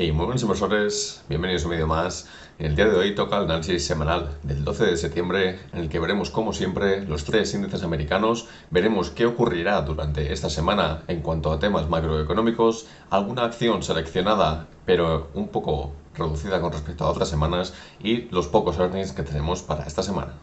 Hey, muy buenos inversores, bienvenidos a un vídeo más. En el día de hoy toca el análisis semanal del 12 de septiembre, en el que veremos, como siempre, los tres índices americanos, veremos qué ocurrirá durante esta semana en cuanto a temas macroeconómicos, alguna acción seleccionada, pero un poco reducida con respecto a otras semanas, y los pocos earnings que tenemos para esta semana.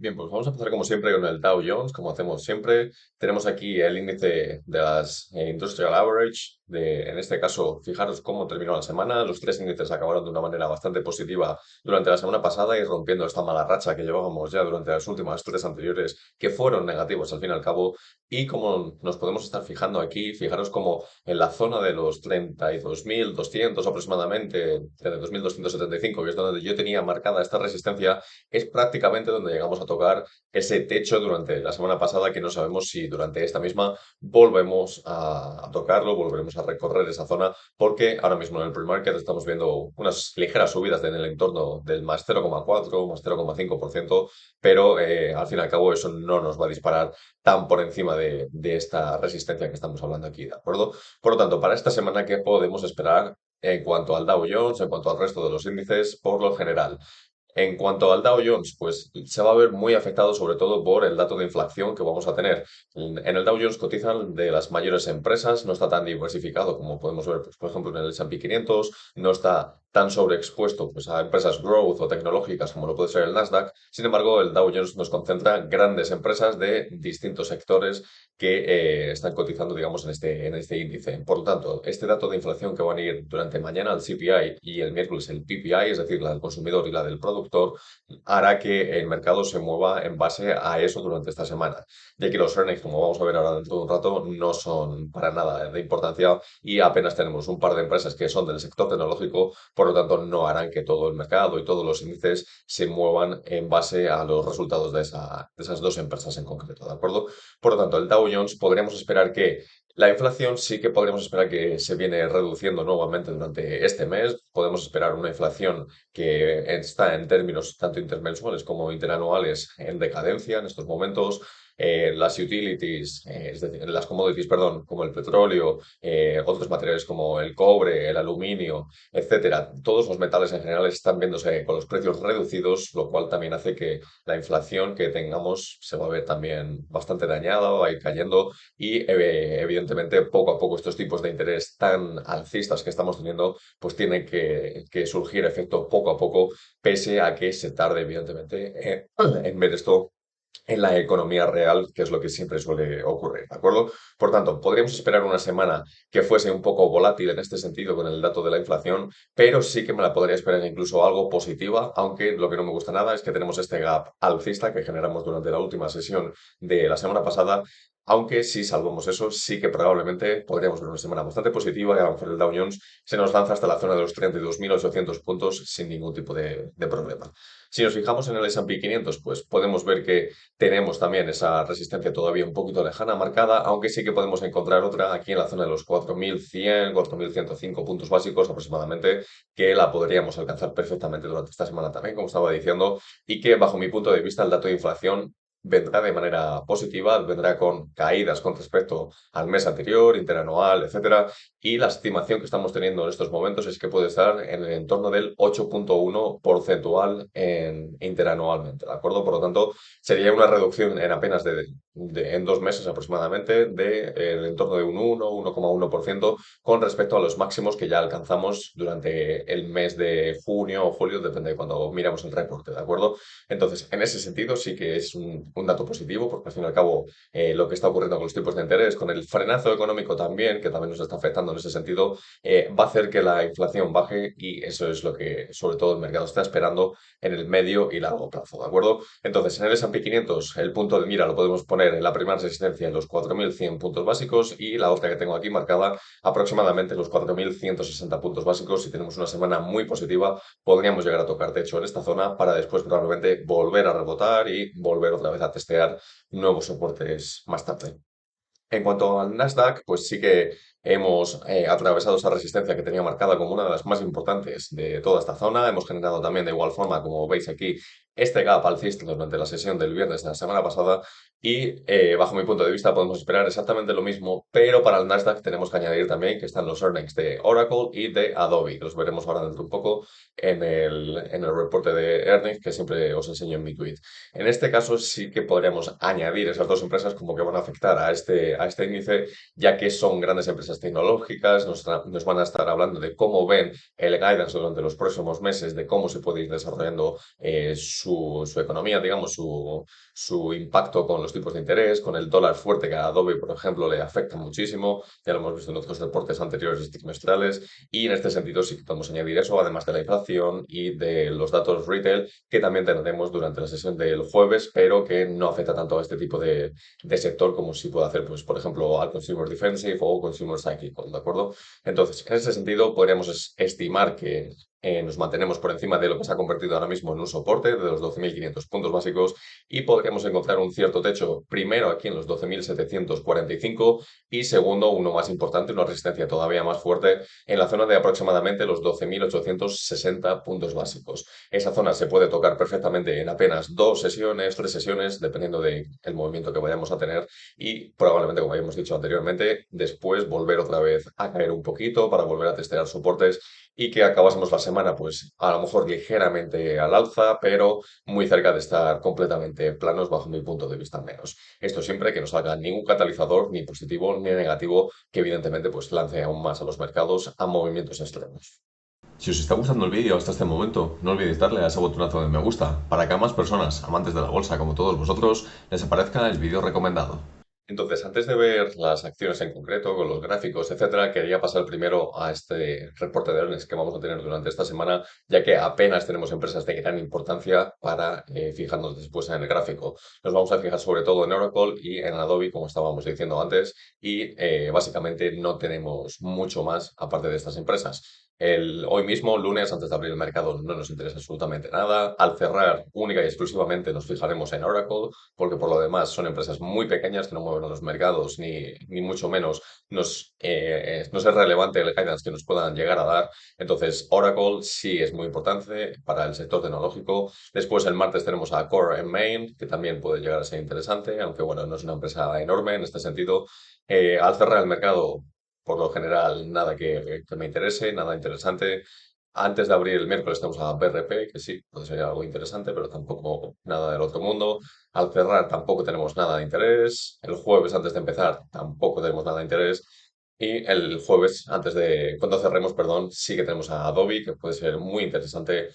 Bien, pues vamos a empezar como siempre con el Dow Jones, como hacemos siempre. Tenemos aquí el índice de las Industrial Average. En este caso, fijaros cómo terminó la semana. Los tres índices acabaron de una manera bastante positiva durante la semana pasada y rompiendo esta mala racha que llevábamos ya durante las últimas tres anteriores, que fueron negativos al fin y al cabo. Y como nos podemos estar fijando aquí, fijaros como en la zona de los 32.200 aproximadamente, 32.275, que es donde yo tenía marcada esta resistencia, es prácticamente donde llegamos a tocar ese techo durante la semana pasada, que no sabemos si durante esta misma volvemos a tocarlo, volveremos a recorrer esa zona, porque ahora mismo en el pre-market estamos viendo unas ligeras subidas en el entorno del más 0,4, más 0,5%, pero al fin y al cabo eso no nos va a disparar tan por encima de esta resistencia que estamos hablando aquí, ¿de acuerdo? Por lo tanto, para esta semana, ¿qué podemos esperar en cuanto al Dow Jones, en cuanto al resto de los índices, por lo general? En cuanto al Dow Jones, pues se va a ver muy afectado sobre todo por el dato de inflación que vamos a tener. En el Dow Jones cotizan de las mayores empresas, no está tan diversificado como podemos ver, pues, por ejemplo, en el S&P 500, no está tan sobreexpuesto pues, a empresas growth o tecnológicas como lo puede ser el Nasdaq. Sin embargo, el Dow Jones nos concentra grandes empresas de distintos sectores que están cotizando, digamos, en este índice. Por lo tanto, este dato de inflación que van a ir durante mañana el CPI y el miércoles el PPI, es decir, la del consumidor y la del productor, hará que el mercado se mueva en base a eso durante esta semana. Ya que los earnings, como vamos a ver ahora dentro de un rato, no son para nada de importancia y apenas tenemos un par de empresas que son del sector tecnológico, por lo tanto no harán que todo el mercado y todos los índices se muevan en base a los resultados de esas dos empresas en concreto, ¿de acuerdo? Por lo tanto, el Dow Jones podríamos esperar que la inflación sí que podríamos esperar que se viene reduciendo nuevamente durante este mes. Podemos esperar una inflación que está en términos tanto intermensuales como interanuales en decadencia en estos momentos. Las utilities, es decir, las commodities, perdón, como el petróleo, otros materiales como el cobre, el aluminio, etcétera. Todos los metales en general están viéndose con los precios reducidos, lo cual también hace que la inflación que tengamos se va a ver también bastante dañada, va a ir cayendo y evidentemente poco a poco estos tipos de interés tan alcistas que estamos teniendo pues tienen que surgir efecto poco a poco, pese a que se tarde evidentemente en ver esto en la economía real, que es lo que siempre suele ocurrir, ¿de acuerdo? Por tanto, podríamos esperar una semana que fuese un poco volátil en este sentido con el dato de la inflación, pero sí que me la podría esperar incluso algo positiva, aunque lo que no me gusta nada es que tenemos este gap alcista que generamos durante la última sesión de la semana pasada. Aunque si salvamos eso, sí que probablemente podríamos ver una semana bastante positiva y a lo mejor el Dow Jones se nos lanza hasta la zona de los 32.800 puntos sin ningún tipo de problema. Si nos fijamos en el S&P 500, pues podemos ver que tenemos también esa resistencia todavía un poquito lejana marcada, aunque sí que podemos encontrar otra aquí en la zona de los 4.100, 4.105 puntos básicos aproximadamente, que la podríamos alcanzar perfectamente durante esta semana también, como estaba diciendo, y que bajo mi punto de vista el dato de inflación vendrá de manera positiva, vendrá con caídas con respecto al mes anterior, interanual, etcétera, y la estimación que estamos teniendo en estos momentos es que puede estar en el entorno del 8,1 porcentual interanualmente, ¿de acuerdo? Por lo tanto, sería una reducción en apenas en 2 meses aproximadamente el entorno de un 1,1% con respecto a los máximos que ya alcanzamos durante el mes de junio o julio, depende de cuando miramos el reporte, ¿de acuerdo? Entonces, en ese sentido sí que es un dato positivo, porque al fin y al cabo lo que está ocurriendo con los tipos de interés, con el frenazo económico también, que también nos está afectando en ese sentido, va a hacer que la inflación baje y eso es lo que sobre todo el mercado está esperando en el medio y largo plazo, ¿de acuerdo? Entonces, en el S&P 500, el punto de mira lo podemos poner en la primera resistencia en los 4.100 puntos básicos y la otra que tengo aquí marcada aproximadamente en los 4.160 puntos básicos. Si tenemos una semana muy positiva, podríamos llegar a tocar techo en esta zona para después probablemente volver a rebotar y volver otra vez a testear nuevos soportes más tarde. En cuanto al Nasdaq, pues sí que hemos atravesado esa resistencia que tenía marcada como una de las más importantes de toda esta zona. Hemos generado también de igual forma, como veis aquí, este gap alcista durante la sesión del viernes de la semana pasada y bajo mi punto de vista podemos esperar exactamente lo mismo, pero para el Nasdaq tenemos que añadir también que están los earnings de Oracle y de Adobe, que los veremos ahora dentro un poco en el reporte de earnings que siempre os enseño en mi tweet. En este caso sí que podríamos añadir esas dos empresas como que van a afectar a este índice, ya que son grandes empresas tecnológicas, nos van a estar hablando de cómo ven el guidance durante los próximos meses, de cómo se puede ir desarrollando su economía, digamos, su impacto con los tipos de interés, con el dólar fuerte que a Adobe, por ejemplo, le afecta muchísimo, ya lo hemos visto en otros reportes anteriores y trimestrales, y en este sentido sí que podemos añadir eso, además de la inflación y de los datos retail, que también tendremos durante la sesión del jueves, pero que no afecta tanto a este tipo de sector como si puede hacer, pues, por ejemplo, al Consumer Defensive o Consumer Cyclical, ¿de acuerdo? Entonces, en ese sentido, podríamos estimar que nos mantenemos por encima de lo que se ha convertido ahora mismo en un soporte de los 12.500 puntos básicos y podríamos encontrar un cierto techo, primero aquí en los 12.745 y segundo, uno más importante, una resistencia todavía más fuerte en la zona de aproximadamente los 12.860 puntos básicos. Esa zona se puede tocar perfectamente en apenas 2 sesiones, 3 sesiones, dependiendo del movimiento que vayamos a tener y probablemente, como habíamos dicho anteriormente, después volver otra vez a caer un poquito para volver a testear soportes y que acabásemos la semana pues a lo mejor ligeramente al alza, pero muy cerca de estar completamente planos bajo mi punto de vista al menos. Esto siempre que no salga ningún catalizador, ni positivo ni negativo, que evidentemente pues lance aún más a los mercados a movimientos extremos. Si os está gustando el vídeo hasta este momento, no olvidéis darle a ese botonazo de me gusta para que a más personas, amantes de la bolsa como todos vosotros, les aparezca el vídeo recomendado. Entonces, antes de ver las acciones en concreto, con los gráficos, etcétera, quería pasar primero a este reporte de earnings que vamos a tener durante esta semana, ya que apenas tenemos empresas de gran importancia para fijarnos después en el gráfico. Nos vamos a fijar sobre todo en Oracle y en Adobe, como estábamos diciendo antes, y básicamente no tenemos mucho más aparte de estas empresas. Hoy mismo, lunes, antes de abrir el mercado, no nos interesa absolutamente nada. Al cerrar, única y exclusivamente nos fijaremos en Oracle, porque por lo demás son empresas muy pequeñas que no mueven a los mercados, ni mucho menos nos es relevante el guidance que nos puedan llegar a dar. Entonces, Oracle sí es muy importante para el sector tecnológico. Después, el martes tenemos a Core en Main, que también puede llegar a ser interesante, aunque bueno, no es una empresa enorme en este sentido. Al cerrar el mercado, por lo general, nada que me interese, nada interesante. Antes de abrir el miércoles tenemos a BRP, que sí, puede ser algo interesante, pero tampoco nada del otro mundo. Al cerrar tampoco tenemos nada de interés. El jueves, antes de empezar, tampoco tenemos nada de interés. Y el jueves, cuando cerremos, perdón, sí que tenemos a Adobe, que puede ser muy interesante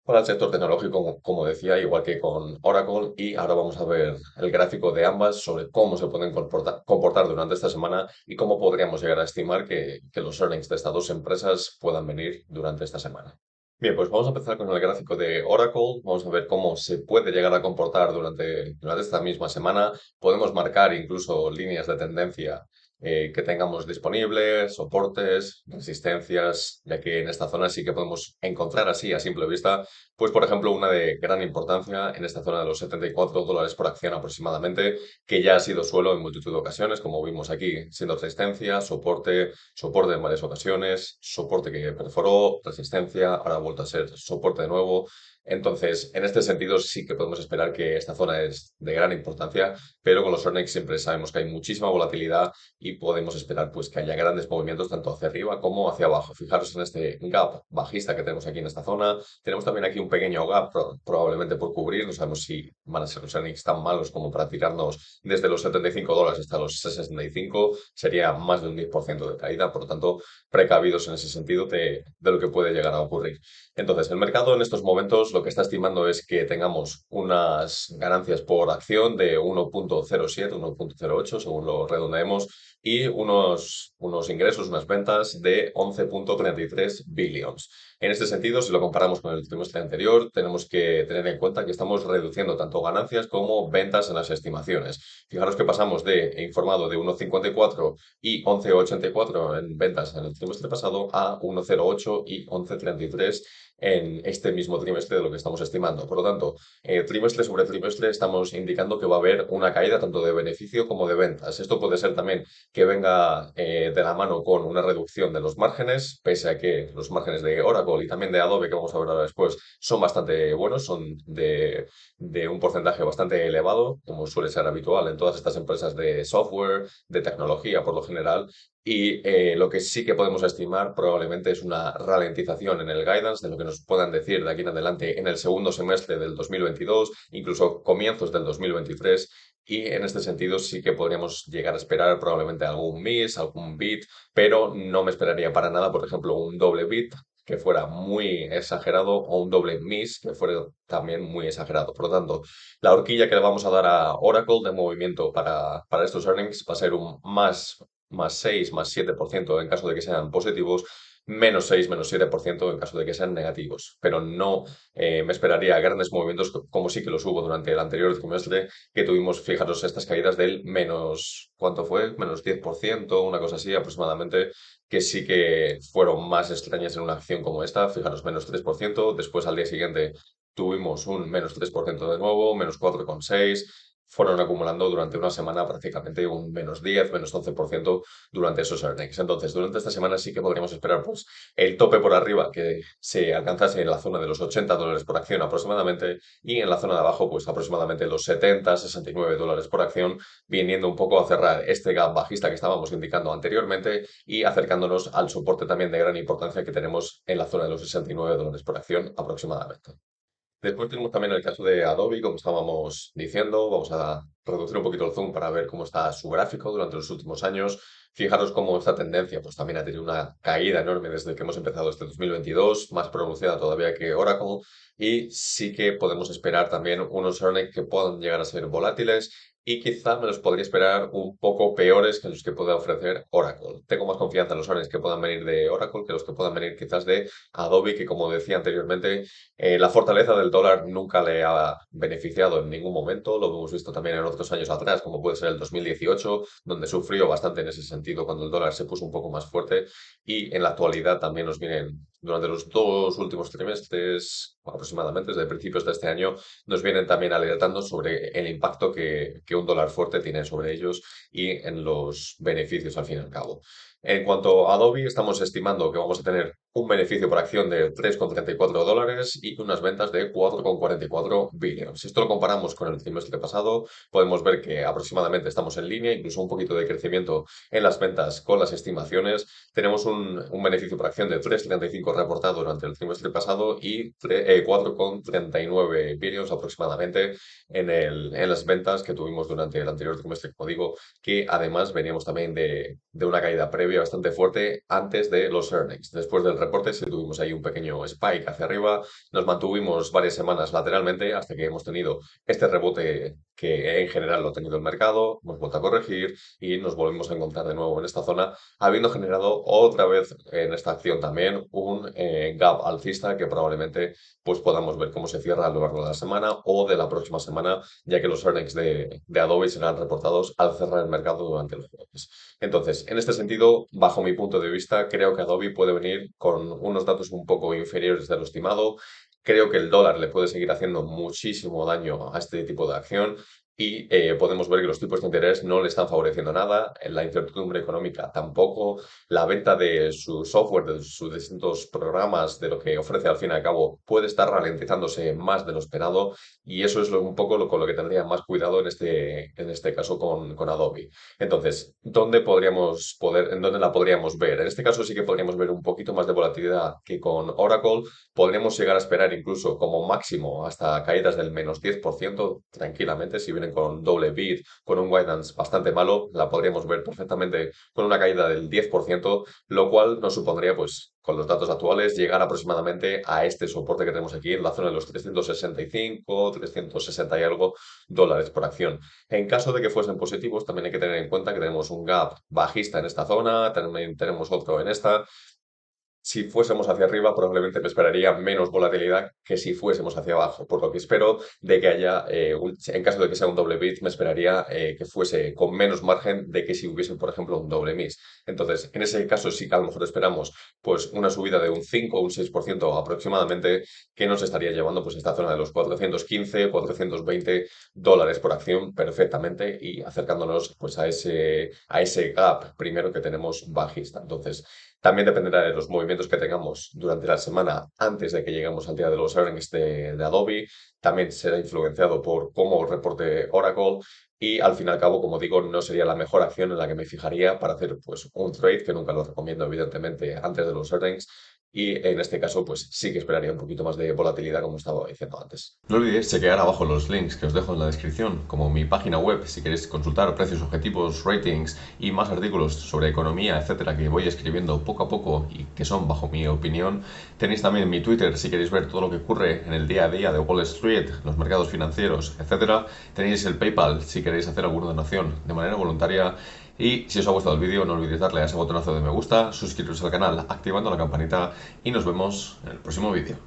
para el sector tecnológico, como decía, igual que con Oracle. Y ahora vamos a ver el gráfico de ambas sobre cómo se pueden comportar durante esta semana y cómo podríamos llegar a estimar que los earnings de estas dos empresas puedan venir durante esta semana. Bien, pues vamos a empezar con el gráfico de Oracle. Vamos a ver cómo se puede llegar a comportar durante esta misma semana. Podemos marcar incluso líneas de tendencia que tengamos disponibles, soportes, resistencias, ya que en esta zona sí que podemos encontrar así a simple vista, pues por ejemplo una de gran importancia en esta zona de los $74 por acción aproximadamente, que ya ha sido suelo en multitud de ocasiones, como vimos aquí, siendo resistencia, soporte en varias ocasiones, soporte que perforó, resistencia, ahora ha vuelto a ser soporte de nuevo. Entonces, en este sentido, sí que podemos esperar que esta zona es de gran importancia, pero con los earnings siempre sabemos que hay muchísima volatilidad y podemos esperar pues que haya grandes movimientos tanto hacia arriba como hacia abajo. Fijaros en este gap bajista que tenemos aquí en esta zona. Tenemos también aquí un pequeño gap probablemente por cubrir. No sabemos si van a ser los earnings tan malos como para tirarnos desde los $75 hasta los 65. Sería más de un 10% de caída. Por lo tanto, precavidos en ese sentido de lo que puede llegar a ocurrir. Entonces, el mercado en estos momentos lo que está estimando es que tengamos unas ganancias por acción de 1.07, 1.08, según lo redondeemos, y unos ingresos, unas ventas de 11.33 billions. En este sentido, si lo comparamos con el trimestre anterior, tenemos que tener en cuenta que estamos reduciendo tanto ganancias como ventas en las estimaciones. Fijaros que pasamos de informado de 1,54 y 11,84 en ventas en el trimestre pasado a 1,08 y 11,33 en este mismo trimestre de lo que estamos estimando. Por lo tanto, trimestre sobre trimestre estamos indicando que va a haber una caída tanto de beneficio como de ventas. Esto puede ser también que venga de la mano con una reducción de los márgenes, pese a que los márgenes de Oracle y también de Adobe, que vamos a ver ahora después, son bastante buenos, son de un porcentaje bastante elevado, como suele ser habitual en todas estas empresas de software, de tecnología por lo general. Y lo que sí que podemos estimar probablemente es una ralentización en el guidance de lo que nos puedan decir de aquí en adelante en el segundo semestre del 2022, incluso comienzos del 2023. Y en este sentido sí que podríamos llegar a esperar probablemente algún miss, algún beat, pero no me esperaría para nada, por ejemplo, un doble beat que fuera muy exagerado o un doble miss que fuera también muy exagerado. Por lo tanto, la horquilla que le vamos a dar a Oracle de movimiento para estos earnings va a ser un más 6 más 7% en caso de que sean positivos, menos 6 menos 7% en caso de que sean negativos. Pero no me esperaría grandes movimientos como sí que los hubo durante el anterior trimestre, que tuvimos, fijaros, estas caídas del menos, ¿cuánto fue? Menos 10%, una cosa así aproximadamente, que sí que fueron más extrañas en una acción como esta, fijaros, menos 3%, después al día siguiente tuvimos un menos 3% de nuevo, menos 4,6%, fueron acumulando durante una semana prácticamente un menos 10, menos 11% durante esos earnings. Entonces, durante esta semana sí que podríamos esperar pues, el tope por arriba que se alcanzase en la zona de los $80 por acción aproximadamente y en la zona de abajo pues aproximadamente los 70, $69 por acción, viniendo un poco a cerrar este gap bajista que estábamos indicando anteriormente y acercándonos al soporte también de gran importancia que tenemos en la zona de los $69 por acción aproximadamente. Después tenemos también el caso de Adobe, como estábamos diciendo. Vamos a reducir un poquito el zoom para ver cómo está su gráfico durante los últimos años. Fijaros cómo esta tendencia pues, también ha tenido una caída enorme desde que hemos empezado este 2022, más pronunciada todavía que Oracle. Y sí que podemos esperar también unos earnings que puedan llegar a ser volátiles y quizá me los podría esperar un poco peores que los que pueda ofrecer Oracle. Tengo más confianza en los earnings que puedan venir de Oracle que los que puedan venir quizás de Adobe, que como decía anteriormente, la fortaleza del dólar nunca le ha beneficiado en ningún momento, lo hemos visto también en otros años atrás, como puede ser el 2018, donde sufrió bastante en ese sentido cuando el dólar se puso un poco más fuerte y en la actualidad también nos vienen, durante los dos últimos trimestres aproximadamente, desde principios de este año, nos vienen también alertando sobre el impacto que un dólar fuerte tiene sobre ellos y en los beneficios al fin y al cabo. En cuanto a Adobe, estamos estimando que vamos a tener un beneficio por acción de $3,34 y unas ventas de 4,44 billion. Si esto lo comparamos con el trimestre pasado, podemos ver que aproximadamente estamos en línea, incluso un poquito de crecimiento en las ventas con las estimaciones. Tenemos un beneficio por acción de 3,35 reportado durante el trimestre pasado y 4,39 billions aproximadamente en las ventas que tuvimos durante el anterior trimestre, como digo, que además veníamos también de una caída previa bastante fuerte antes de los earnings. Después del reporte sí tuvimos ahí un pequeño spike hacia arriba, nos mantuvimos varias semanas lateralmente hasta que hemos tenido este rebote que en general lo ha tenido el mercado, hemos vuelto a corregir y nos volvemos a encontrar de nuevo en esta zona, habiendo generado otra vez en esta acción también un gap alcista que probablemente pues podamos ver cómo se cierra a lo largo de la semana o de la próxima semana, ya que los earnings de Adobe serán reportados al cerrar el mercado durante los jueves. Entonces, en este sentido, bajo mi punto de vista, creo que Adobe puede venir con unos datos un poco inferiores de lo estimado. Creo que el dólar le puede seguir haciendo muchísimo daño a este tipo de acción y podemos ver que los tipos de interés no le están favoreciendo nada, la incertidumbre económica tampoco, la venta de su software, de sus distintos programas, de lo que ofrece al fin y al cabo, puede estar ralentizándose más de lo esperado y eso es un poco con lo que tendría más cuidado en este caso con Adobe. Entonces, ¿en dónde la podríamos ver? En este caso sí que podríamos ver un poquito más de volatilidad que con Oracle. Podríamos llegar a esperar incluso como máximo hasta caídas del menos 10% tranquilamente. Si vienen con doble bid, con un guidance bastante malo, la podríamos ver perfectamente con una caída del 10%, lo cual nos supondría, pues, con los datos actuales, llegar aproximadamente a este soporte que tenemos aquí en la zona de los 365, 360 y algo dólares por acción. En caso de que fuesen positivos, también hay que tener en cuenta que tenemos un gap bajista en esta zona, también tenemos otro en esta. si fuésemos hacia arriba, probablemente me esperaría menos volatilidad que si fuésemos hacia abajo. Por lo que espero de que haya, en caso de que sea un doble bit, me esperaría que fuese con menos margen de que si hubiese, por ejemplo, un doble miss. Entonces, en ese caso sí que a lo mejor esperamos pues una subida de un 5 o un 6% aproximadamente, que nos estaría llevando pues a esta zona de los 415, 420 dólares por acción perfectamente y acercándonos pues a ese gap primero que tenemos bajista. Entonces, también dependerá de los movimientos que tengamos durante la semana antes de que lleguemos al día de los earnings de Adobe. También será influenciado por cómo reporte Oracle y al fin y al cabo, como digo, no sería la mejor acción en la que me fijaría para hacer pues un trade, que nunca lo recomiendo evidentemente antes de los earnings. Y en este caso, pues sí que esperaría un poquito más de volatilidad, como estaba diciendo antes. No olvidéis chequear abajo los links que os dejo en la descripción, como mi página web, si queréis consultar precios objetivos, ratings y más artículos sobre economía, etcétera, que voy escribiendo poco a poco y que son bajo mi opinión. Tenéis también mi Twitter si queréis ver todo lo que ocurre en el día a día de Wall Street, los mercados financieros, etcétera. Tenéis el PayPal si queréis hacer alguna donación de manera voluntaria. Y si os ha gustado el vídeo, no olvidéis darle a ese botonazo de me gusta, suscribiros al canal activando la campanita y nos vemos en el próximo vídeo.